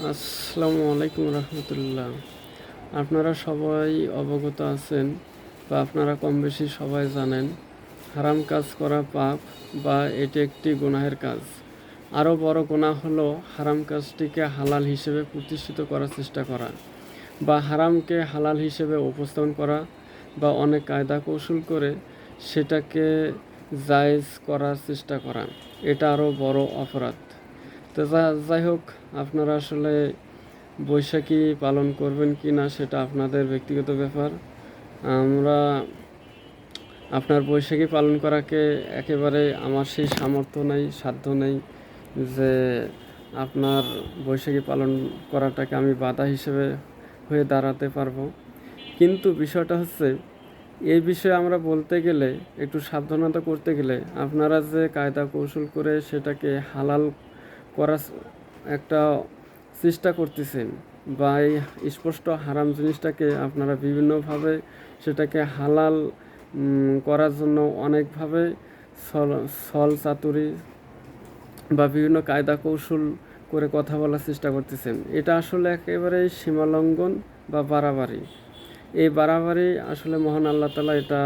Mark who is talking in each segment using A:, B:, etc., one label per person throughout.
A: আসসালামু আলাইকুম রহমতুল্লাহ। আপনারা সবাই অবগত আছেন বা আপনারা কম বেশি সবাই জানেন, হারাম কাজ করা পাপ বা এটি একটি গুনাহের কাজ। আরও বড় গুনাহ হলো হারাম কাজটিকে হালাল হিসেবে প্রতিষ্ঠিত করার চেষ্টা করা বা হারামকে হালাল হিসেবে উপস্থাপন করা বা অনেক কায়দা কৌশল করে সেটাকে জায়েজ করার চেষ্টা করা। এটা আরও বড় অপরাধ। তো যাই হোক, আপনারা আসলে বৈশাখী পালন করবেন কি না সেটা আপনাদের ব্যক্তিগত ব্যাপার। আমরা আপনার বৈশাখী পালন করাকে একেবারে আমার সেই সামর্থ্য নেই, সাধ্য নেই যে আপনার বৈশাখী পালন করাটাকে আমি বাধা হিসেবে হয়ে দাঁড়াতে পারবো। কিন্তু বিষয়টা হচ্ছে, এই বিষয়ে আমরা বলতে গেলে, একটু সাবধানতা করতে গেলে আপনারা যে কায়দা কৌশল করে সেটাকে হালাল করার একটা চেষ্টা করতেছেন বা এই স্পষ্ট হারাম জিনিসটাকে আপনারা বিভিন্নভাবে সেটাকে হালাল করার জন্য অনেকভাবে ছল চাতুরি বা বিভিন্ন কায়দা কৌশল করে কথা বলার চেষ্টা করতেছেন। এটা আসলে একেবারেই সীমালঙ্ঘন বা বাড়াবাড়ি। এই বাড়াবাড়ি আসলে মহান আল্লাহ তাআলা এটা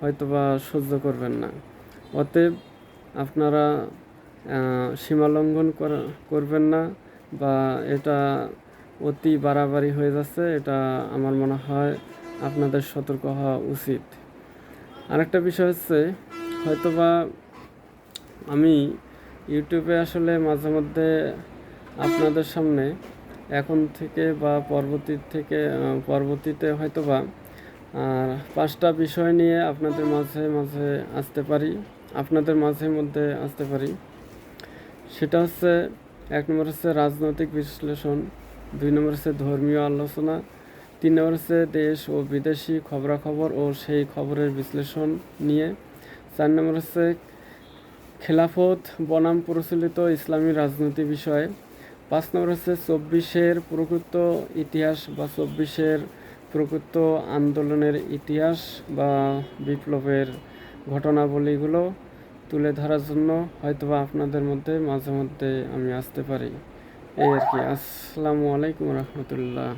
A: হয়তোবা সহ্য করবেন না। অতএব আপনারা সীমালঙ্ঘন করবেন না, বা এটা অতি বাড়াবাড়ি হয়ে যাচ্ছে, এটা আমার মনে হয় আপনাদের সতর্ক হওয়া উচিত। আরেকটা বিষয় হচ্ছে, হয়তোবা আমি ইউটিউবে আসলে মাঝে মধ্যে আপনাদের সামনে এখন থেকে বা পরবর্তীতে হয়তোবা 5টা বিষয় নিয়ে আপনাদের মাঝে মধ্যে আসতে পারি। সেটা হচ্ছে, 1 নম্বর হচ্ছে রাজনৈতিক বিশ্লেষণ, 2 নম্বর হচ্ছে ধর্মীয় আলোচনা, 3 নম্বর হচ্ছে দেশ ও বিদেশি খবরাখবর ও সেই খবরের বিশ্লেষণ নিয়ে, 4 নম্বর হচ্ছে খেলাফত বনাম প্রচলিত ইসলামী রাজনীতি বিষয়ে, 5 নম্বর হচ্ছে 24-এর প্রকৃত ইতিহাস বা 24-এর প্রকৃত আন্দোলনের ইতিহাস বা বিপ্লবের ঘটনাবলীগুলো তুলে ধরার জন্য হয়তোবা আপনাদের মধ্যে মাঝে মধ্যে আমি আসতে পারি। এই আর কি। আসসালামু আলাইকুম রহমতুল্লাহ।